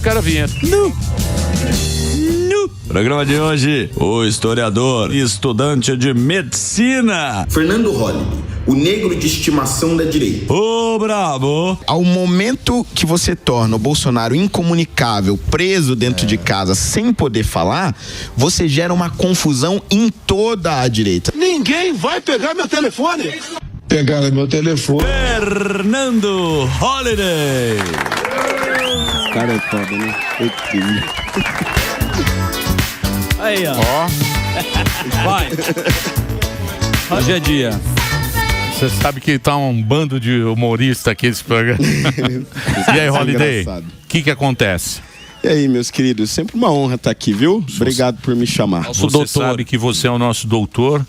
Eu quero a vinheta. Programa de hoje, o historiador e estudante de medicina Fernando Holliday, o negro de estimação da direita. Ô, brabo! Ao momento que você torna o Bolsonaro incomunicável, preso dentro de casa, sem poder falar, você gera uma confusão em toda a direita. Ninguém vai pegar meu telefone. Pegaram meu telefone. Fernando Holliday. Esse cara é foda, né? Aí, ó. Vai. Hoje é dia. Você sabe que tá um bando de humorista aqui esse programa. E aí, Holliday, o que acontece? E aí, meus queridos, sempre uma honra estar aqui, viu? Obrigado por me chamar. Você sabe que você é o nosso doutor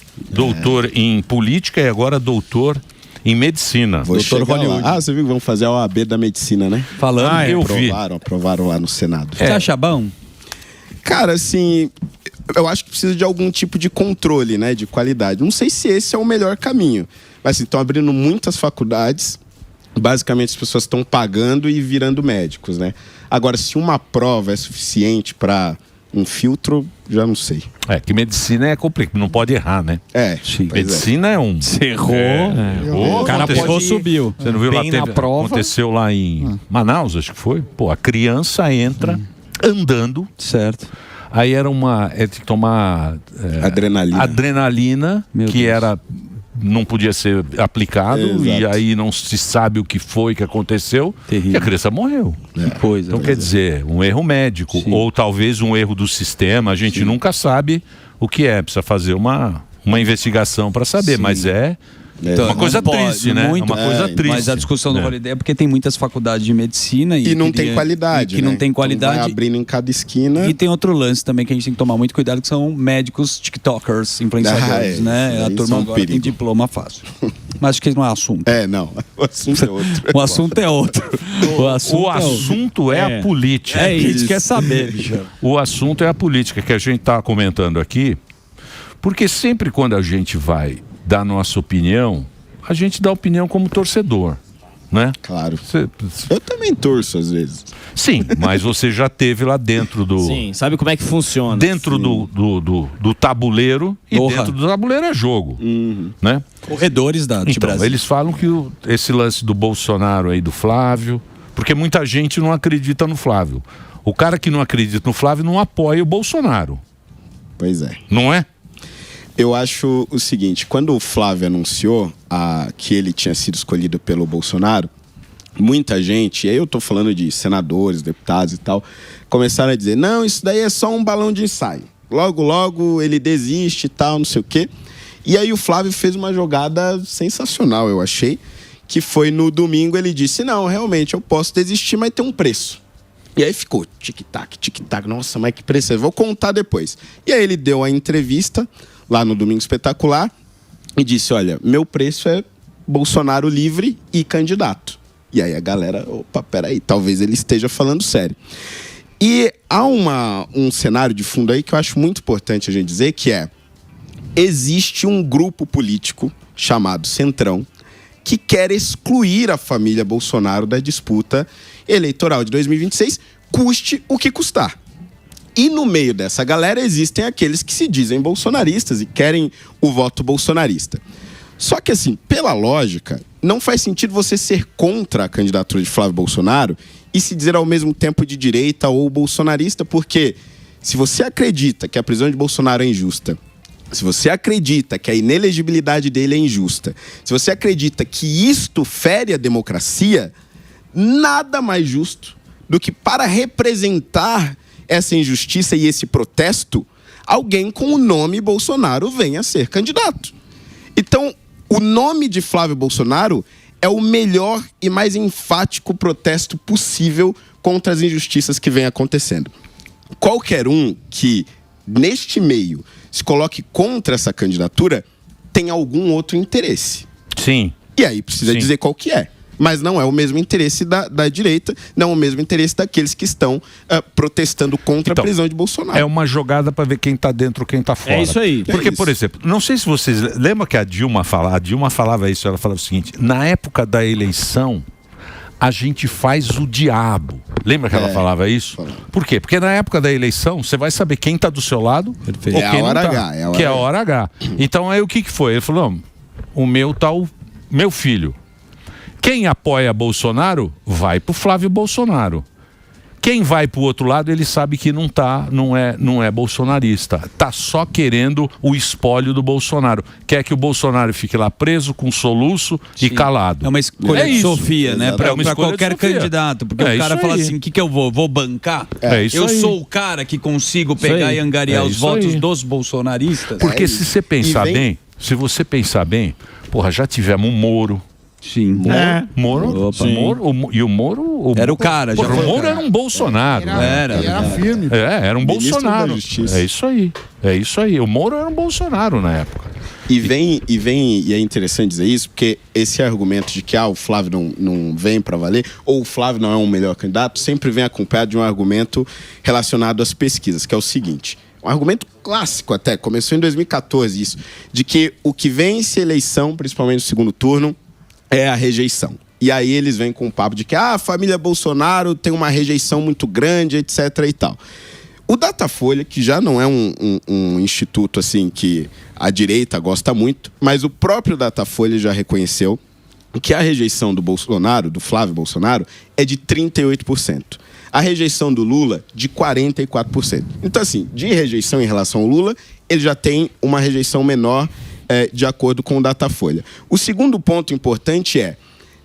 em política e agora doutor em medicina. Vou chegar lá. Ah, você viu que vão fazer a OAB da medicina, né? Falando, eu vi. Aprovaram lá no Senado. Você acha bom? Cara, assim, eu acho que precisa de algum tipo de controle, né, de qualidade. Não sei se esse é o melhor caminho, mas assim, estão abrindo muitas faculdades, basicamente as pessoas estão pagando e virando médicos, né? Agora, se uma prova é suficiente para um filtro, já não sei. É, que medicina é complicado, não pode errar, né? Sim. Medicina é um... Você errou. Errou. O cara subiu. Você não viu lá, Bem na prova. aconteceu lá em Manaus, acho que foi. Pô, a criança entra andando. Certo. Aí era tinha que tomar adrenalina Meu que Deus. não podia ser aplicado. Exato. E aí não se sabe o que foi que aconteceu. Terrível. E a criança morreu. Que coisa. Então quer dizer, um erro médico ou talvez um erro do sistema, a gente nunca sabe o que é. Precisa fazer uma investigação para saber, mas Então, uma coisa não pode, triste, né? muito, Uma coisa triste. Mas a discussão do Holliday é porque tem muitas faculdades de medicina E não tem qualidade, que né? não tem qualidade. Então vai abrindo em cada esquina. E tem outro lance também que a gente tem que tomar muito cuidado, que são médicos tiktokers, influenciadores, né? A turma agora tem diploma fácil. Mas acho que não é assunto. Não. O assunto é outro. O assunto é outro. O assunto é a política. É isso. A gente quer saber, bicho. O assunto é a política que a gente está comentando aqui, porque sempre quando a gente vai dar nossa opinião, a gente dá opinião como torcedor, né? Claro. Eu também torço às vezes. Sim, mas você já teve lá dentro do... Sim, sabe como é que funciona. Dentro do tabuleiro, e dentro do tabuleiro é jogo, né? Corredores da Então, Brasil. eles falam que esse lance do Bolsonaro aí, do Flávio, porque muita gente não acredita no Flávio. O cara que não acredita no Flávio não apoia o Bolsonaro. Pois é. Não é? Eu acho o seguinte, quando o Flávio anunciou que ele tinha sido escolhido pelo Bolsonaro, muita gente, e aí eu tô falando de senadores, deputados e tal, começaram a dizer, não, isso daí é só um balão de ensaio. Logo, logo ele desiste e tal, não sei o quê. E aí o Flávio fez uma jogada sensacional, eu achei, que foi no domingo ele disse, não, realmente eu posso desistir, mas tem um preço. E aí ficou tic-tac, nossa, mas que preço é? Vou contar depois. E aí ele deu a entrevista lá no Domingo Espetacular e disse, olha, meu preço é Bolsonaro livre e candidato. E aí a galera, opa, peraí, talvez ele esteja falando sério. E há um cenário de fundo aí que eu acho muito importante a gente dizer, que existe um grupo político chamado Centrão que quer excluir a família Bolsonaro da disputa eleitoral de 2026, custe o que custar. E no meio dessa galera existem aqueles que se dizem bolsonaristas e querem o voto bolsonarista. Só que assim, pela lógica, não faz sentido você ser contra a candidatura de Flávio Bolsonaro e se dizer ao mesmo tempo de direita ou bolsonarista, porque se você acredita que a prisão de Bolsonaro é injusta, se você acredita que a inelegibilidade dele é injusta, se você acredita que isto fere a democracia, nada mais justo do que para representar essa injustiça e esse protesto, alguém com o nome Bolsonaro venha a ser candidato. Então, o nome de Flávio Bolsonaro é o melhor e mais enfático protesto possível contra as injustiças que vem acontecendo. Qualquer um que, neste meio, se coloque contra essa candidatura, tem algum outro interesse. Sim. E aí precisa dizer qual que é. Mas não é o mesmo interesse da direita, não é o mesmo interesse daqueles que estão protestando contra a prisão de Bolsonaro. É uma jogada para ver quem está dentro, quem está fora. É isso aí. Porque, por exemplo, não sei se vocês lembram que a Dilma falava isso, ela falava o seguinte, na época da eleição, a gente faz o diabo. Lembra que ela falava isso? Por quê? Porque na época da eleição, você vai saber quem está do seu lado ou quem não tá. Que é a hora H. Então aí o que foi? Ele falou, o meu tá o meu filho. Quem apoia Bolsonaro, vai pro Flávio Bolsonaro. Quem vai pro outro lado, ele sabe que não é bolsonarista. Tá só querendo o espólio do Bolsonaro. Quer que o Bolsonaro fique lá preso, com soluço e calado. É uma escolha de Sofia, né? Para qualquer candidato. Porque o cara fala assim, o que eu vou? Vou bancar? Eu sou o cara que consigo pegar e angariar os votos dos bolsonaristas? Porque se você pensar bem, porra, já tivemos um Moro. Sim. Moro. E o Moro... Era o cara. O Moro era um Bolsonaro. Era firme. Era um Bolsonaro. É isso aí. O Moro era um Bolsonaro na época. E é interessante dizer isso, porque esse argumento de que o Flávio não vem para valer, ou o Flávio não é um melhor candidato, sempre vem acompanhado de um argumento relacionado às pesquisas, que é o seguinte... Um argumento clássico até, começou em 2014 isso, de que o que vence a eleição, principalmente no segundo turno, é a rejeição. E aí eles vêm com o papo de que a família Bolsonaro tem uma rejeição muito grande, etc. e tal. O Datafolha, que já não é um instituto assim que a direita gosta muito, mas o próprio Datafolha já reconheceu que a rejeição do Bolsonaro, do Flávio Bolsonaro, é de 38%. A rejeição do Lula, de 44%. Então, assim, de rejeição em relação ao Lula, ele já tem uma rejeição menor de acordo com o Datafolha. O segundo ponto importante é,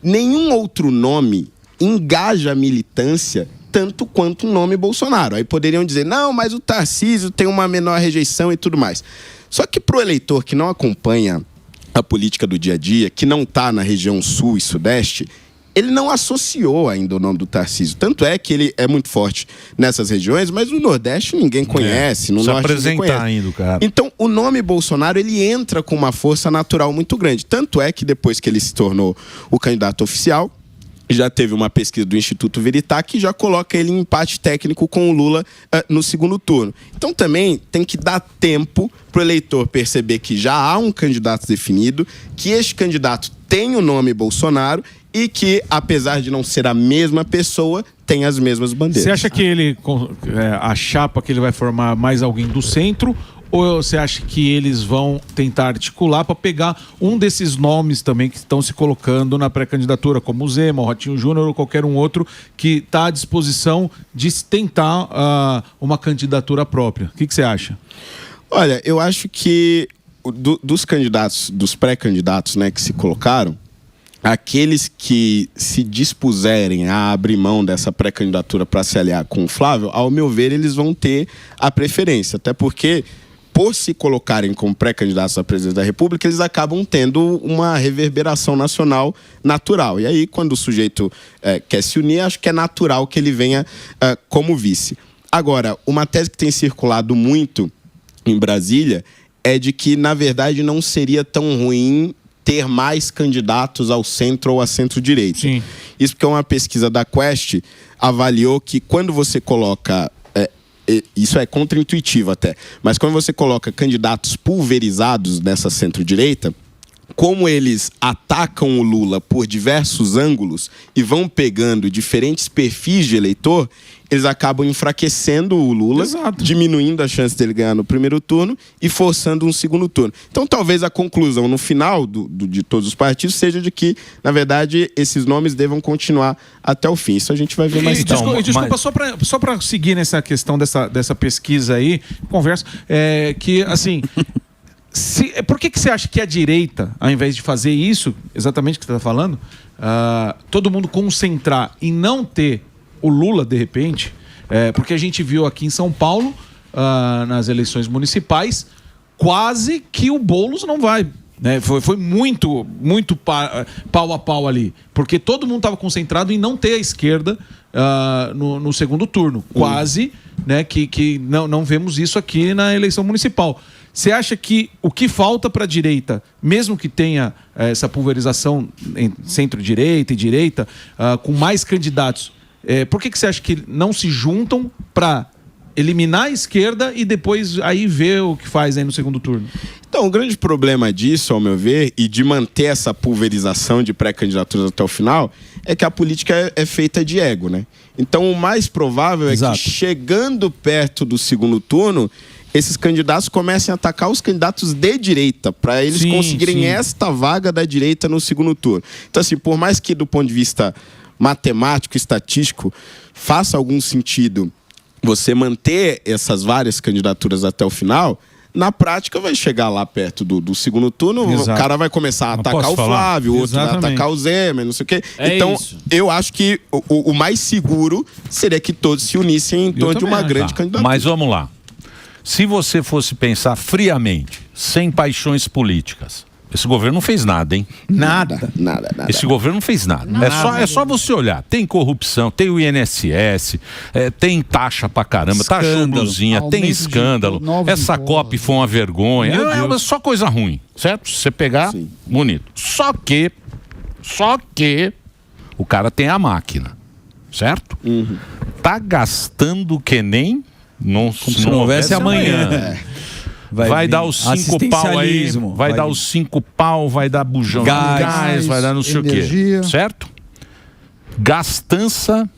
nenhum outro nome engaja a militância tanto quanto o nome Bolsonaro. Aí poderiam dizer, não, mas o Tarcísio tem uma menor rejeição e tudo mais. Só que para o eleitor que não acompanha a política do dia a dia, que não está na região sul e sudeste, ele não associou ainda o nome do Tarcísio. Tanto é que ele é muito forte nessas regiões, mas no Nordeste ninguém conhece, no Norte ninguém conhece. Ainda, cara. Então, o nome Bolsonaro, ele entra com uma força natural muito grande. Tanto é que depois que ele se tornou o candidato oficial, já teve uma pesquisa do Instituto Veritá que já coloca ele em empate técnico com o Lula no segundo turno. Então também tem que dar tempo para o eleitor perceber que já há um candidato definido, que este candidato tem o nome Bolsonaro e que, apesar de não ser a mesma pessoa, tem as mesmas bandeiras. Você acha que ele, a chapa que ele vai formar mais alguém do centro, ou você acha que eles vão tentar articular para pegar um desses nomes também que estão se colocando na pré-candidatura, como o Zema, o Ratinho Júnior ou qualquer um outro que está à disposição de tentar uma candidatura própria? O que você acha? Olha, eu acho que dos candidatos, dos pré-candidatos, né, que se colocaram, aqueles que se dispuserem a abrir mão dessa pré-candidatura para se aliar com o Flávio, ao meu ver, eles vão ter a preferência. Até porque, por se colocarem como pré-candidatos à presidência da República, eles acabam tendo uma reverberação nacional natural. E aí, quando o sujeito quer se unir, acho que é natural que ele venha como vice. Agora, uma tese que tem circulado muito em Brasília é de que, na verdade, não seria tão ruim ter mais candidatos ao centro ou à centro-direita. Sim. Isso porque uma pesquisa da Quest avaliou que quando você coloca... isso é contraintuitivo até, mas quando você coloca candidatos pulverizados nessa centro-direita, como eles atacam o Lula por diversos ângulos e vão pegando diferentes perfis de eleitor, eles acabam enfraquecendo o Lula, Exato. Diminuindo a chance dele ganhar no primeiro turno e forçando um segundo turno. Então, talvez a conclusão no final de todos os partidos seja de que, na verdade, esses nomes devam continuar até o fim. Isso a gente vai ver mais tarde. Desculpa, só para seguir nessa questão dessa pesquisa aí, conversa, que, assim... por que você acha que a direita, ao invés de fazer isso, exatamente o que você está falando, todo mundo concentrar em não ter o Lula, de repente, porque a gente viu aqui em São Paulo, nas eleições municipais, quase que o Boulos não vai. Né? Foi muito pau a pau ali, porque todo mundo estava concentrado em não ter a esquerda no segundo turno. Quase, né, que não vemos isso aqui na eleição municipal. Você acha que o que falta para a direita, mesmo que tenha essa pulverização em centro-direita e direita, com mais candidatos, por que você acha que não se juntam para eliminar a esquerda e depois aí ver o que faz aí no segundo turno? Então, o grande problema disso, ao meu ver, e de manter essa pulverização de pré-candidaturas até o final, é que a política é feita de ego, né? Então, o mais provável é que, chegando perto do segundo turno, esses candidatos comecem a atacar os candidatos de direita, para eles conseguirem esta vaga da direita no segundo turno. Então, assim, por mais que do ponto de vista matemático, estatístico, faça algum sentido você manter essas várias candidaturas até o final, na prática vai chegar lá perto do segundo turno, o cara vai começar a atacar o Flávio, o outro vai atacar o Zema, não sei o quê. Então, eu acho que o mais seguro seria que todos se unissem em torno de uma grande candidatura. Mas vamos lá. Se você fosse pensar friamente, sem paixões políticas, esse governo não fez nada, hein? Nada. Esse governo não fez nada. É só você olhar. Tem corrupção, tem o INSS, tem taxa pra caramba, taxa blusinha, tem escândalo. Essa COP foi uma vergonha. É só coisa ruim, certo? Se você pegar, bonito. Só que o cara tem a máquina, certo? Tá gastando que nem... se não houvesse amanhã. Vai dar os 5 pau aí, vai dar os 5 pau, vai dar bujão de gás, vai dar não sei o quê, certo? Gastança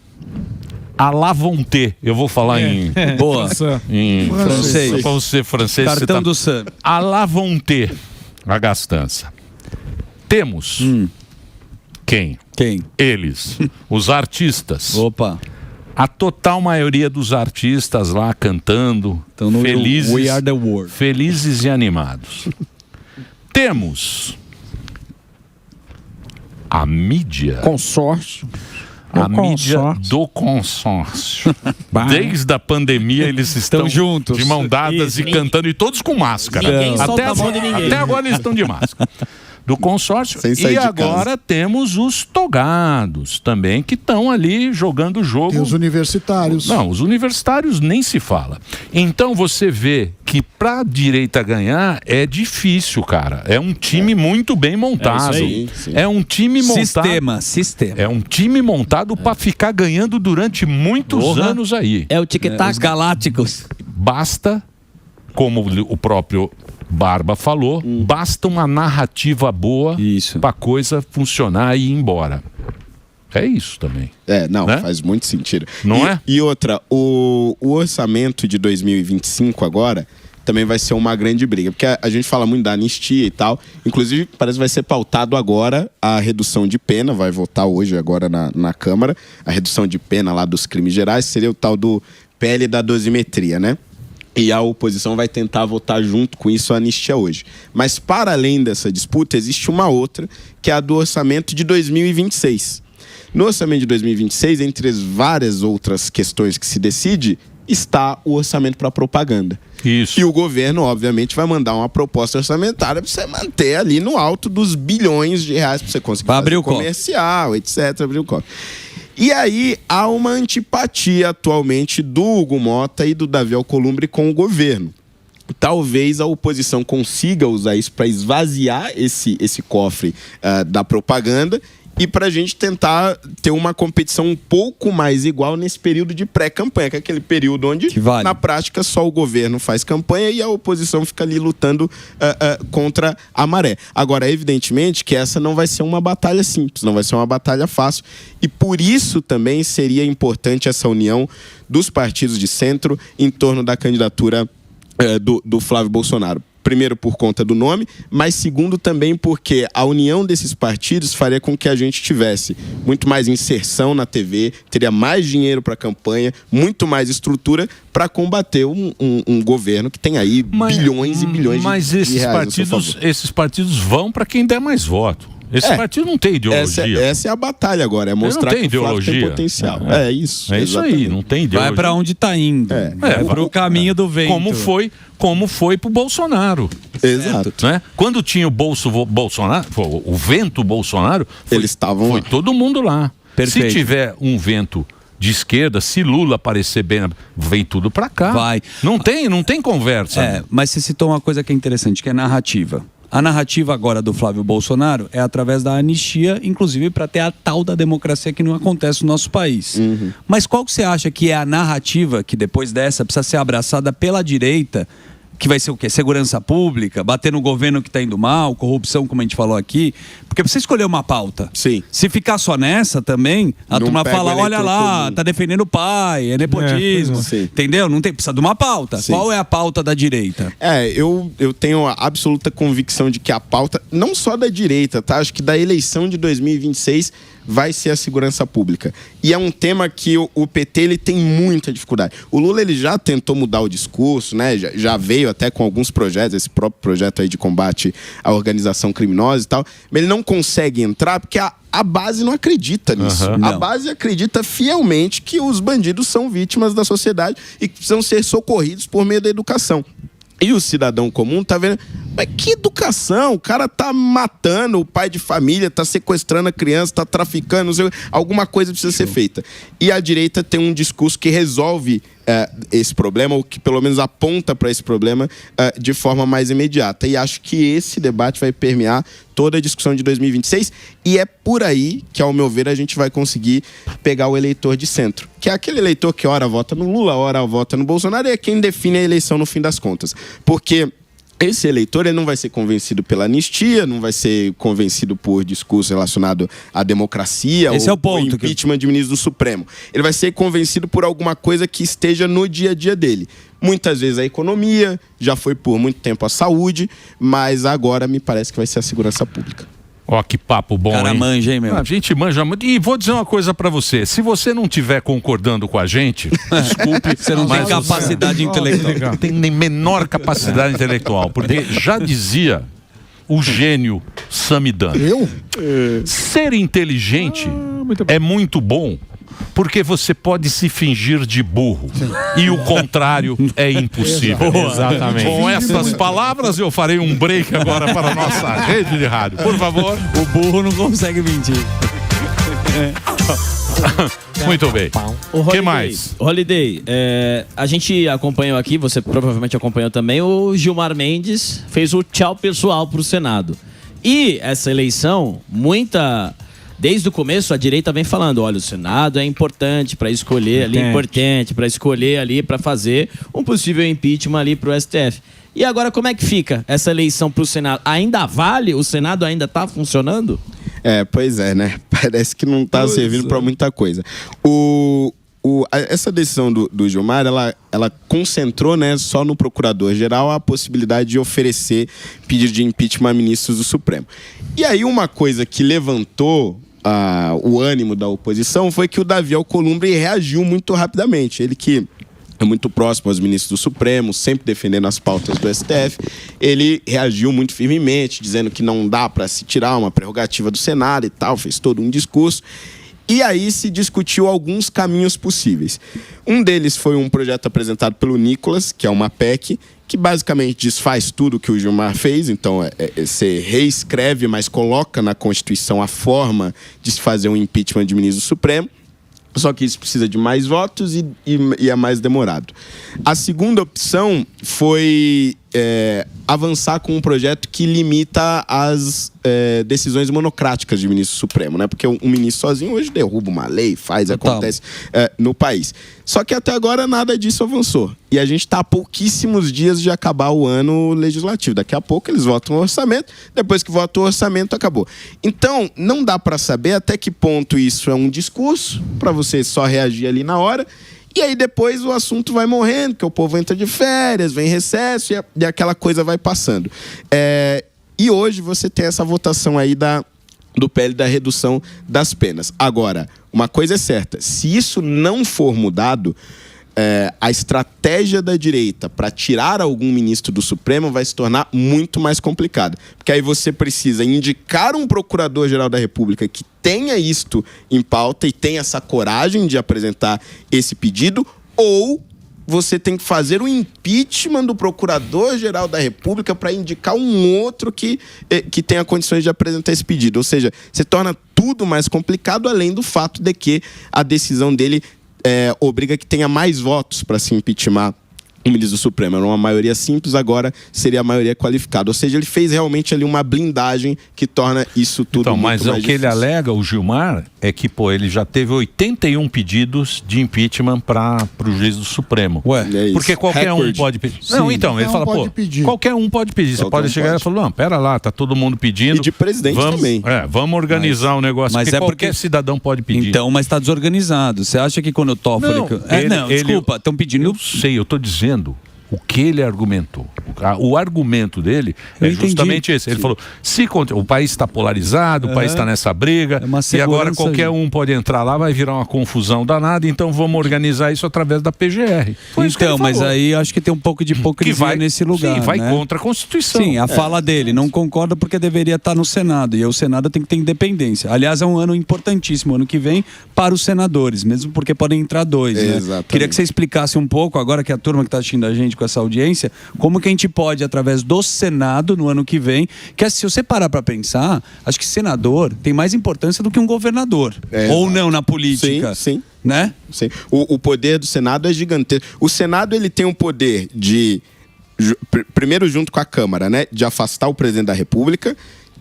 à la volonté. Eu vou falar em francês. Para você francês, cartão do Sam. À la volonté, a gastança. Temos quem? Eles, os artistas. Opa. A total maioria dos artistas lá cantando, felizes, We Are The World. Felizes e animados. Temos a mídia. Consórcio. A mídia do consórcio. Desde a pandemia eles estão juntos, de mão dadas e cantando, e todos com máscara. Até agora eles estão de máscara. Do consórcio. E agora temos os togados também, que estão ali jogando o jogo. E os universitários. Não, os universitários nem se fala. Então você vê que pra direita ganhar é difícil, cara. É um time muito bem montado. É um time montado. Sistema. É um time montado pra ficar ganhando durante muitos anos aí. É o tic-tac. Os galácticos. Basta, como o próprio Barba falou, basta uma narrativa boa pra coisa funcionar e ir embora. É isso também. Faz muito sentido. Não é? E outra, o orçamento de 2025 agora também vai ser uma grande briga, porque a gente fala muito da anistia e tal, inclusive parece que vai ser pautado agora a redução de pena, vai votar hoje agora na Câmara, a redução de pena lá dos crimes gerais, seria o tal do PL da dosimetria, né? E a oposição vai tentar votar junto com isso a anistia hoje. Mas, para além dessa disputa, existe uma outra, que é a do orçamento de 2026. No orçamento de 2026, entre as várias outras questões que se decide, está o orçamento para propaganda. Isso. E o governo, obviamente, vai mandar uma proposta orçamentária para você manter ali no alto dos bilhões de reais para você conseguir fazer o comercial, etc. Abrir o cofre. E aí há uma antipatia atualmente do Hugo Mota e do Davi Alcolumbre com o governo. Talvez a oposição consiga usar isso para esvaziar esse cofre da propaganda e para a gente tentar ter uma competição um pouco mais igual nesse período de pré-campanha, que é aquele período onde, na prática, só o governo faz campanha e a oposição fica ali lutando contra a maré. Agora, evidentemente que essa não vai ser uma batalha simples, não vai ser uma batalha fácil, e por isso também seria importante essa união dos partidos de centro em torno da candidatura do Flávio Bolsonaro. Primeiro, por conta do nome, mas segundo também porque a união desses partidos faria com que a gente tivesse muito mais inserção na TV, teria mais dinheiro para a campanha, muito mais estrutura para combater um governo que tem aí bilhões e bilhões de reais. Mas esses partidos vão para quem der mais voto. Esse partido não tem ideologia. Essa é a batalha agora, é mostrar que o Flávio tem potencial. É isso. É isso aí, não tem ideologia. Vai para onde está indo. Vai para o caminho do vento. Como foi pro Bolsonaro. Exato. Né? Quando tinha o Bolsonaro, o vento Bolsonaro, foi todo mundo lá. Perfeito. Se tiver um vento de esquerda, se Lula aparecer bem, vem tudo para cá. Vai. Não tem conversa. Mas você citou uma coisa que é interessante, que é narrativa. A narrativa agora do Flávio Bolsonaro é através da anistia, inclusive para ter a tal da democracia que não acontece no nosso país. Mas qual que você acha que é a narrativa que depois dessa precisa ser abraçada pela direita que vai ser o quê? Segurança pública, bater no governo que está indo mal, corrupção, como a gente falou aqui. Porque você escolher uma pauta. Sim. Se ficar só nessa também, a turma fala, olha lá, comum. Tá defendendo o pai, é nepotismo. Entendeu? Não tem, precisa de uma pauta. Sim. Qual é a pauta da direita? Eu tenho a absoluta convicção de que a pauta, não só da direita, tá? Acho que da eleição de 2026 vai ser a segurança pública. E é um tema que o PT ele tem muita dificuldade. O Lula ele já tentou mudar o discurso, né? Já veio até com alguns projetos, esse próprio projeto aí de combate à organização criminosa e tal, mas ele não consegue entrar porque a base não acredita nisso. A base acredita fielmente que os bandidos são vítimas da sociedade e que precisam ser socorridos por meio da educação. E o cidadão comum tá vendo, mas que educação? O cara tá matando o pai de família, tá sequestrando a criança, tá traficando, não sei, alguma coisa precisa ser feita. E a direita tem um discurso que resolve esse problema, ou que pelo menos aponta para esse problema de forma mais imediata. E acho que esse debate vai permear toda a discussão de 2026 e é por aí que, ao meu ver, a gente vai conseguir pegar o eleitor de centro. Que é aquele eleitor que ora vota no Lula, ora vota no Bolsonaro e é quem define a eleição no fim das contas. Porque esse eleitor ele não vai ser convencido pela anistia, não vai ser convencido por discurso relacionado à democracia esse ou é o ponto, impeachment de ministro do Supremo. Ele vai ser convencido por alguma coisa que esteja no dia a dia dele. Muitas vezes a economia, já foi por muito tempo a saúde, mas agora me parece que vai ser a segurança pública. Ó, que papo bom, cara, manja, hein, meu? A gente manja muito. E vou dizer uma coisa pra você. Se você não estiver concordando com a gente, desculpe. Você não tem capacidade intelectual. Não tem nem menor capacidade intelectual. Porque já dizia o gênio Samidana. Eu? Ser inteligente é muito bom. Porque você pode se fingir de burro. E o contrário é impossível. Exatamente. Com essas palavras, eu farei um break agora para a nossa rede de rádio. Por favor. O burro não consegue mentir. Muito bem. O que mais? Holiday, a gente acompanhou aqui, você provavelmente acompanhou também, o Gilmar Mendes fez o tchau pessoal para o Senado. E essa eleição, desde o começo, a direita vem falando, olha, o Senado é importante para escolher ali, para fazer um possível impeachment ali para o STF. E agora, como é que fica essa eleição para o Senado? Ainda vale? O Senado ainda está funcionando? Pois é, né? Parece que não está servindo para muita coisa. Essa decisão do Gilmar, ela concentrou, né, só no procurador-geral a possibilidade de oferecer pedido de impeachment a ministros do Supremo. E aí uma coisa que levantou o ânimo da oposição foi que o Davi Alcolumbre reagiu muito rapidamente. Ele que é muito próximo aos ministros do Supremo, sempre defendendo as pautas do STF, ele reagiu muito firmemente, dizendo que não dá para se tirar uma prerrogativa do Senado e tal, fez todo um discurso. E aí se discutiu alguns caminhos possíveis. Um deles foi um projeto apresentado pelo Nicolas, que é uma PEC, que basicamente desfaz tudo que o Gilmar fez. Então, você reescreve, mas coloca na Constituição a forma de se fazer um impeachment de ministro do Supremo. Só que isso precisa de mais votos e é mais demorado. A segunda opção foi avançar com um projeto que limita as decisões monocráticas de ministro supremo, né? Porque um ministro sozinho hoje derruba uma lei, acontece no país. Só que até agora nada disso avançou. E a gente está a pouquíssimos dias de acabar o ano legislativo. Daqui a pouco eles votam o orçamento, depois que votam o orçamento, acabou. Então, não dá para saber até que ponto isso é um discurso, para você só reagir ali na hora, e aí depois o assunto vai morrendo, porque o povo entra de férias, vem recesso, e aquela coisa vai passando. E hoje você tem essa votação aí do PL da redução das penas. Agora, uma coisa é certa, se isso não for mudado, a estratégia da direita para tirar algum ministro do Supremo vai se tornar muito mais complicada. Porque aí você precisa indicar um procurador-geral da República que tenha isto em pauta e tenha essa coragem de apresentar esse pedido, ou você tem que fazer o impeachment do Procurador-Geral da República para indicar um outro que tenha condições de apresentar esse pedido. Ou seja, você torna tudo mais complicado, além do fato de que a decisão dele obriga que tenha mais votos para se impeachment o ministro do Supremo. Era uma maioria simples, agora seria a maioria qualificada. Ou seja, ele fez realmente ali uma blindagem que torna isso tudo então, muito mais mais o que ele alega, o Gilmar, é que ele já teve 81 pedidos de impeachment para o juiz do Supremo. Ué, é porque qualquer um pode pedir. Não, então, ele fala, qualquer um pode pedir. Você pode chegar e falar, não, pera lá, tá todo mundo pedindo. E de presidente também. Vamos organizar o negócio, mas porque qualquer cidadão pode pedir. Então, mas está desorganizado. Você acha que quando o Toffoli... desculpa, estão pedindo... Eu sei, eu estou dizendo o que ele argumentou. O argumento dele é justamente esse. Ele falou, o país está polarizado, o país está nessa briga, e agora qualquer um pode entrar lá, vai virar uma confusão danada, então vamos organizar isso através da PGR. Então, mas aí acho que tem um pouco de hipocrisia nesse lugar. Sim, vai contra a Constituição. Sim, a fala dele, não concorda porque deveria estar no Senado, e o Senado tem que ter independência. Aliás, é um ano importantíssimo, ano que vem, para os senadores, mesmo porque podem entrar 2. Né? Queria que você explicasse um pouco, agora que a turma que está assistindo a gente com essa audiência, como que a gente pode, através do Senado, no ano que vem, que se você parar para pensar, acho que senador tem mais importância do que um governador. Ou não na política. Sim. Né? Sim. O poder do Senado é gigantesco. O Senado ele tem um poder de, primeiro junto com a Câmara, né, de afastar o presidente da República,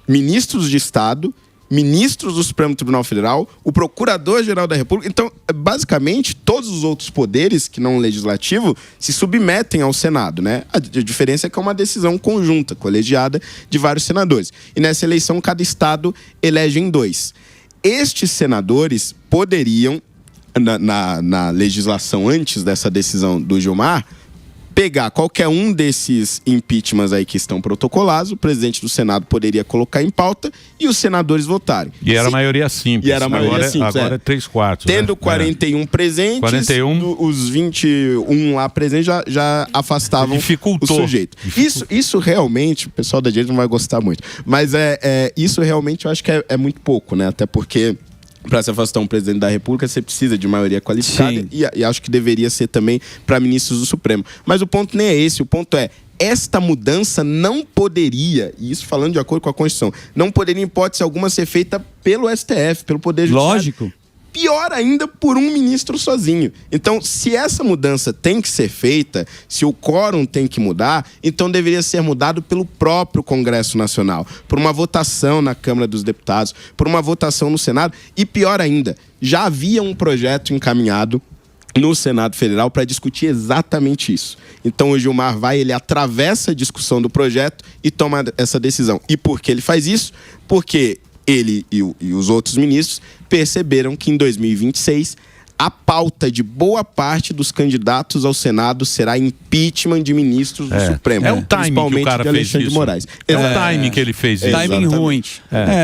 ministros de Estado, ministros do Supremo Tribunal Federal, o Procurador-Geral da República. Então, basicamente, todos os outros poderes, que não o legislativo, se submetem ao Senado, né? A diferença é que é uma decisão conjunta, colegiada, de vários senadores. E nessa eleição, cada estado elege em 2. Estes senadores poderiam, na legislação antes dessa decisão do Gilmar, pegar qualquer um desses impeachments aí que estão protocolados, o presidente do Senado poderia colocar em pauta e os senadores votarem. E era a maioria simples. E era a maioria simples. Agora é 3/4. Tendo 41 presentes, 41. Os 21 lá presentes já afastavam o sujeito. Isso realmente, o pessoal da direita não vai gostar muito, mas isso realmente eu acho que é muito pouco, né? Até porque para se afastar um presidente da República, você precisa de maioria qualificada e acho que deveria ser também para ministros do Supremo. Mas o ponto nem é esse, o ponto é, esta mudança não poderia, e isso falando de acordo com a Constituição, não poderia em hipótese alguma ser feita pelo STF, pelo Poder Judiciário. Lógico. Pior ainda, por um ministro sozinho. Então, se essa mudança tem que ser feita, se o quórum tem que mudar, então deveria ser mudado pelo próprio Congresso Nacional, por uma votação na Câmara dos Deputados, por uma votação no Senado, e pior ainda, já havia um projeto encaminhado no Senado Federal para discutir exatamente isso. Então o Gilmar ele atravessa a discussão do projeto e toma essa decisão. E por que ele faz isso? Porque ele e os outros ministros perceberam que em 2026 a pauta de boa parte dos candidatos ao Senado será impeachment de ministros do Supremo. É o timing que o cara fez isso. Moraes. É o timing que ele fez isso. Timing ruim.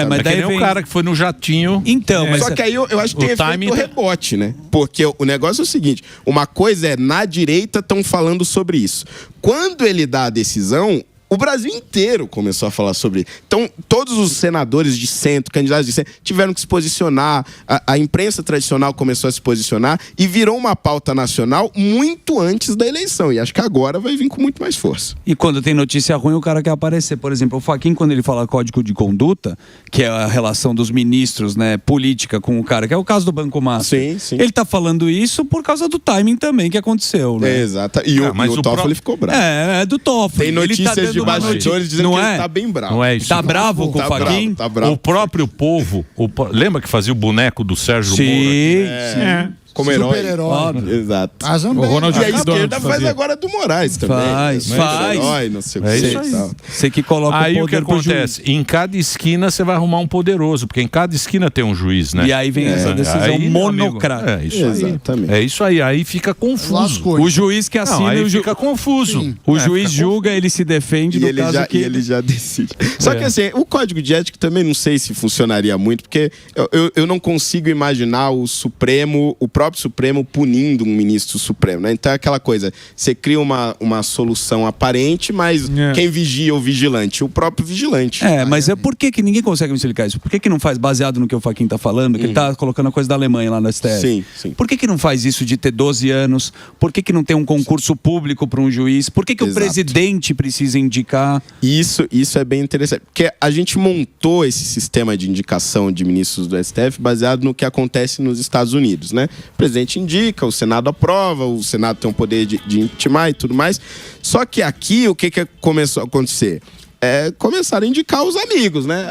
Mas daí vem o cara que foi no jatinho. Então, mas só que aí eu acho que tem efeito rebote, né? Porque o negócio é o seguinte, uma coisa é, na direita estão falando sobre isso. Quando ele dá a decisão, o Brasil inteiro começou a falar sobre isso. Então, todos os senadores de centro, candidatos de centro, tiveram que se posicionar, a imprensa tradicional começou a se posicionar e virou uma pauta nacional muito antes da eleição. E acho que agora vai vir com muito mais força. E quando tem notícia ruim, o cara quer aparecer. Por exemplo, o Fachin, quando ele fala código de conduta, que é a relação dos ministros, né, política com o cara, que é o caso do Banco Master. Sim. Ele tá falando isso por causa do timing também que aconteceu, né? Exato. E o Toffoli ficou bravo. É do Toffoli. Tem notícias de bastidores dizendo que ele tá bem bravo. Não é isso. Tá bravo com o Fachin? Tá bravo. O próprio povo, lembra que fazia o boneco do Sérgio Moro? Sim. Como herói. Exato. O Ronald e a esquerda faz agora do Moraes também. Faz. Herói, não sei o que. Isso aí. Você que coloca aí o que acontece? Em cada esquina você vai arrumar um poderoso, porque em cada esquina tem um juiz, né? E aí vem essa decisão monocrática. É isso Exatamente. aí. É isso aí. Aí fica confuso. O juiz que assina... aí fica confuso. Sim. O juiz julga, ele se defende do caso que... E ele já decide. Só que assim, o código de ética também não sei se funcionaria muito, porque eu não consigo imaginar o próprio Supremo punindo um ministro Supremo, né? Então é aquela coisa, você cria uma solução aparente, mas quem vigia é o vigilante? O próprio vigilante. Mas por que ninguém consegue me explicar isso? Por que não faz, baseado no que o Fachin tá falando, que ele tá colocando a coisa da Alemanha lá no STF? Sim. Por que não faz isso de ter 12 anos? Por que não tem um concurso público para um juiz? Por que o presidente precisa indicar? Isso é bem interessante, porque a gente montou esse sistema de indicação de ministros do STF baseado no que acontece nos Estados Unidos, né? O presidente indica, o Senado aprova, o Senado tem o poder de intimar e tudo mais. Só que aqui, o que começou a acontecer? Começaram a indicar os amigos, né?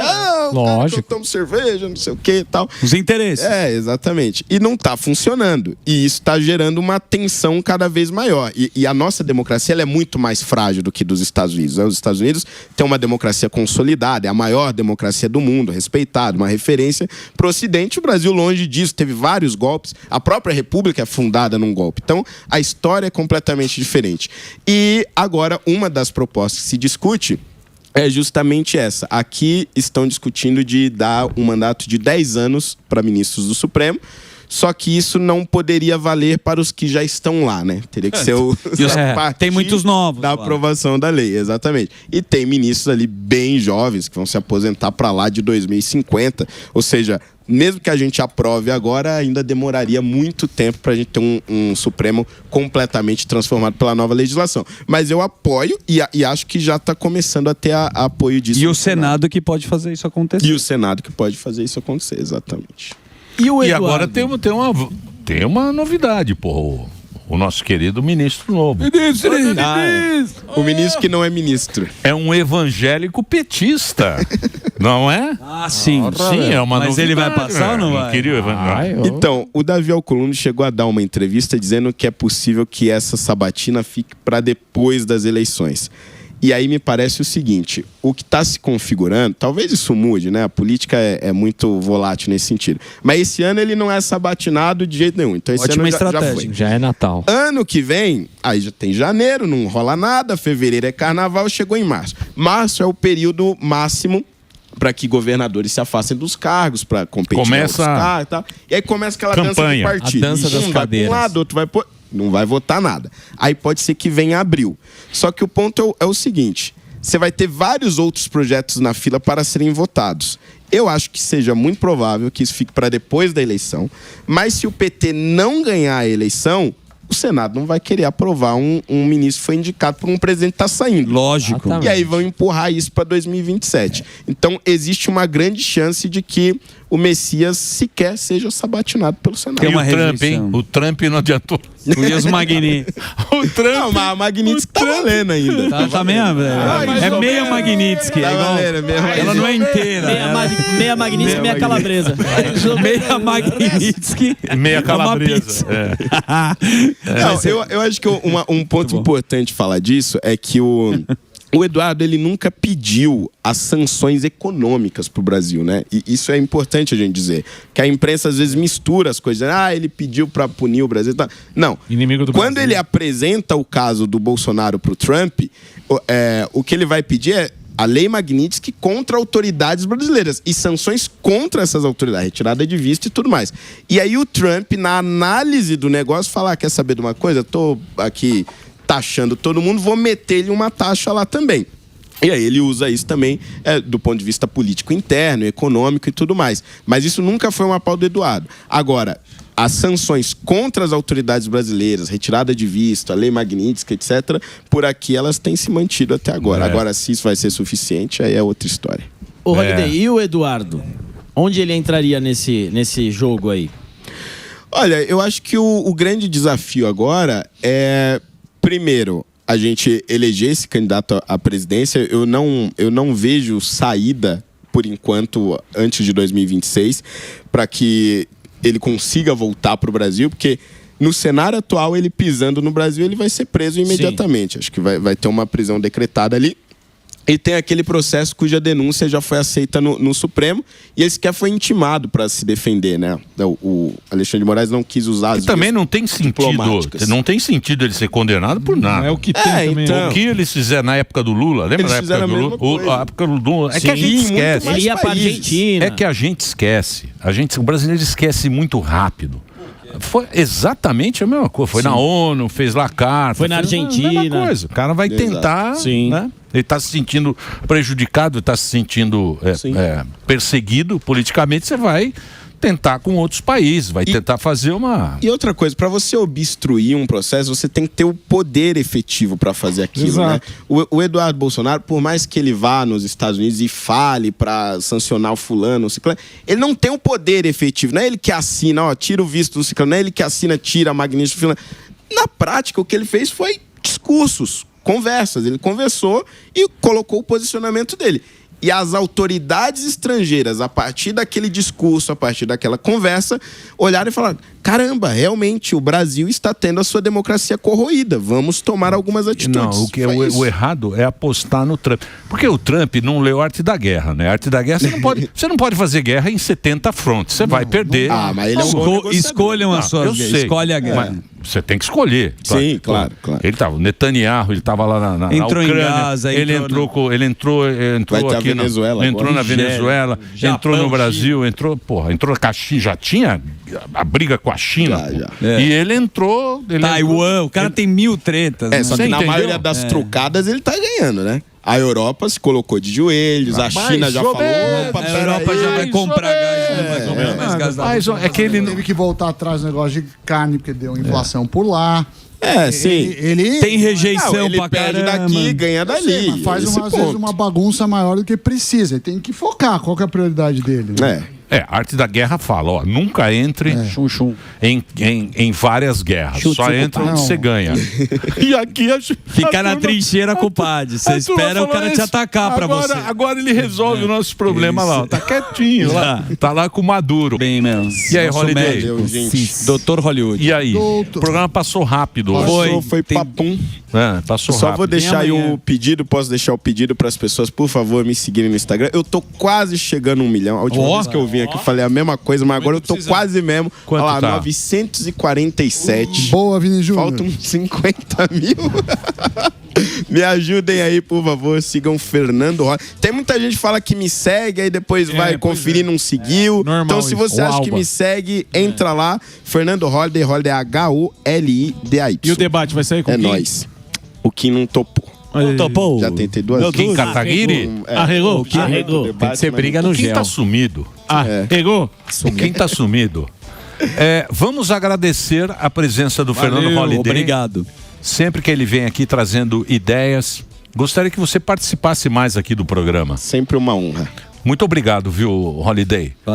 Lógico. Toma cerveja, não sei o que e tal. Os interesses. Exatamente. E não tá funcionando. E isso tá gerando uma tensão cada vez maior. E a nossa democracia ela é muito mais frágil do que dos Estados Unidos. Os Estados Unidos têm uma democracia consolidada, é a maior democracia do mundo, respeitada, uma referência pro Ocidente. O Brasil, longe disso, teve vários golpes. A própria República é fundada num golpe. Então, a história é completamente diferente. E agora, uma das propostas que se discute é justamente essa. Aqui estão discutindo de dar um mandato de 10 anos para ministros do Supremo, só que isso não poderia valer para os que já estão lá, né? Teria que ser tem muitos novos. Da aprovação da lei, exatamente. E tem ministros ali bem jovens que vão se aposentar para lá de 2050, ou seja, mesmo que a gente aprove agora, ainda demoraria muito tempo para a gente ter um Supremo completamente transformado pela nova legislação. Mas eu apoio e acho que já está começando a ter apoio disso. E o Senado que pode fazer isso acontecer. E o Senado que pode fazer isso acontecer, exatamente. E agora tem uma novidade, pô. O nosso querido ministro novo. O ministro que não é ministro. É um evangélico petista, não é? Sim. Sim, é uma Mas novidade. Ele vai passar ou não vai? Então, o Davi Alcolumbre chegou a dar uma entrevista dizendo que é possível que essa sabatina fique para depois das eleições. E aí me parece o seguinte, o que está se configurando, talvez isso mude, né? A política é muito volátil nesse sentido. Mas esse ano ele não é sabatinado de jeito nenhum. Então esse Ótima ano estratégia. já foi. Já é Natal. Ano que vem, aí já tem janeiro, não rola nada, fevereiro é carnaval, chegou em março. Março é o período máximo para que governadores se afastem dos cargos, para competir com os cargos e tal. E aí começa aquela campanha, dança de partido. A dança das cadeiras. Um lado, outro vai pôr... Não vai votar nada. Aí pode ser que venha abril. Só que o ponto é o seguinte, você vai ter vários outros projetos na fila para serem votados. Eu acho que seja muito provável que isso fique para depois da eleição, mas se o PT não ganhar a eleição, o Senado não vai querer aprovar um ministro que foi indicado por um presidente que está saindo. Lógico. Exatamente. E aí vão empurrar isso para 2027. Então, existe uma grande chance de que o Messias sequer seja sabatinado pelo Senado. Tem uma o Trump, rejeição. hein? O Trump não adiantou. E os Magni. O Trump... Não, mas a Magnitsky tá valendo ainda. Tá meia, velho. É meia Magnitsky. Tá É igual... valendo, Ela não é inteira. Meia Magnitsky, meia calabresa. Meia Magnitsky. Meia calabresa. É uma pizza. Não, eu acho que um ponto importante falar disso é que o Eduardo, ele nunca pediu as sanções econômicas para o Brasil, né? E isso é importante a gente dizer. Que a imprensa às vezes mistura as coisas. Ele pediu para punir o Brasil. Tá. Não. Inimigo do Quando Brasil. ele apresenta o caso do Bolsonaro para o Trump, o que ele vai pedir é a lei Magnitsky contra autoridades brasileiras e sanções contra essas autoridades, retirada de vista e tudo mais. E aí o Trump, na análise do negócio, fala, quer saber de uma coisa? Tô aqui taxando todo mundo, vou meter-lhe uma taxa lá também. E aí ele usa isso também do ponto de vista político interno, econômico e tudo mais. Mas isso nunca foi uma pauta do Eduardo. Agora, as sanções contra as autoridades brasileiras, retirada de visto, a lei Magnitsky, etc., por aqui elas têm se mantido até agora. Agora, se isso vai ser suficiente, aí é outra história. Ô, Holiday, e o Eduardo? Onde ele entraria nesse jogo aí? Olha, eu acho que o grande desafio agora é... Primeiro, a gente eleger esse candidato à presidência. Eu não vejo saída, por enquanto, antes de 2026, para que ele consiga voltar para o Brasil, porque no cenário atual, ele pisando no Brasil, ele vai ser preso imediatamente. Sim. Acho que vai ter uma prisão decretada ali. E tem aquele processo cuja denúncia já foi aceita no Supremo e ele sequer foi intimado para se defender, né? O Alexandre de Moraes não quis usar as também não tem sentido. Não tem sentido ele ser condenado por nada. Não é o que tem também. Então, o que eles fizeram na época do Lula, lembra da época do Lula? A época do Lula. É que a gente esquece. Ele ia para Argentina. É que a gente esquece. O brasileiro esquece muito rápido. Foi exatamente a mesma coisa. Foi na ONU, fez lá carta. Foi na Argentina. A mesma coisa. O cara vai tentar, né? Ele está se sentindo prejudicado, está se sentindo perseguido politicamente, você vai tentar com outros países, vai tentar fazer uma... E outra coisa, para você obstruir um processo, você tem que ter o poder efetivo para fazer aquilo, Exato. né? O Eduardo Bolsonaro, por mais que ele vá nos Estados Unidos e fale para sancionar o fulano, o ciclano, ele não tem um poder efetivo. Não é ele que assina, ó, tira o visto do ciclano, não é ele que assina, tira a magnífica do fulano. Na prática, o que ele fez foi discursos, conversas. Ele conversou e colocou o posicionamento dele. E as autoridades estrangeiras, a partir daquele discurso, a partir daquela conversa, olharam e falaram: caramba, realmente o Brasil está tendo a sua democracia corroída. Vamos tomar algumas atitudes. Não, o errado é apostar no Trump. Porque o Trump não leu a Arte da Guerra, né? A Arte da Guerra, você não pode fazer guerra em 70 frontes. Você vai perder. Mas ele é um bom negociador. Escolham as suas guerras. Escolhe a guerra. Você tem que escolher. Sim, claro. Ele tava, o Netanyahu, ele estava lá na entrou Ucrânia. Em Gaza, ele entrou aqui entrou na Venezuela, Japão, entrou no Brasil, entrou com a China, já tinha a briga com a China. E ele entrou... Taiwan, o cara tem 1000 tretas. Só que na maioria das trucadas ele tá ganhando, né? A Europa se colocou de joelhos, a China já falou... A Europa já vai comprar gás. Mas é que ele teve que voltar atrás no negócio de carne, porque deu inflação por lá. Sim. Ele tem rejeição ele pra perde caramba. daqui, ganha dali. Mas faz às vezes uma bagunça maior do que precisa. Ele tem que focar. Qual que é a prioridade dele? Né? A Arte da Guerra fala, nunca entre em várias guerras. Só entra onde você ganha. E aqui fica na trincheira, compadre. Você espera o cara te atacar pra você. Agora ele resolve o nosso problema lá. Tá quietinho lá. Tá lá com o Maduro. Bem mesmo. E aí, Holiday? Doutor Hollywood. E aí? O programa passou rápido. Foi papum. Passou Só rápido. vou deixar aí o pedido, posso deixar o pedido para as pessoas, por favor, me seguirem no Instagram. Eu tô quase chegando a 1 milhão. A última vez que eu vim aqui falei a mesma coisa, mas agora eu tô quase mesmo. Quanto Olha lá, tá? 947. Boa, Vini Júnior. Faltam 50 mil. Me ajudem aí, por favor. Sigam Fernando Holliday. Tem muita gente que fala que me segue, aí depois vai conferir, não seguiu. Então, se você acha que me segue, entra lá. Fernando Holliday, Holliday H-O-L-I-D-A-Y. E o debate vai sair com quem? Nóis. O Kim não topou. Não topou? Já tentei 2 vezes. Kim Kataguiri? Arregou. Tem que ser briga no Quem gel. tá sumido? Arregou. Quem tá sumido? Vamos agradecer a presença do Fernando Holliday. Obrigado. Sempre que ele vem aqui trazendo ideias. Gostaria que você participasse mais aqui do programa. Sempre uma honra. Muito obrigado, viu, Holiday?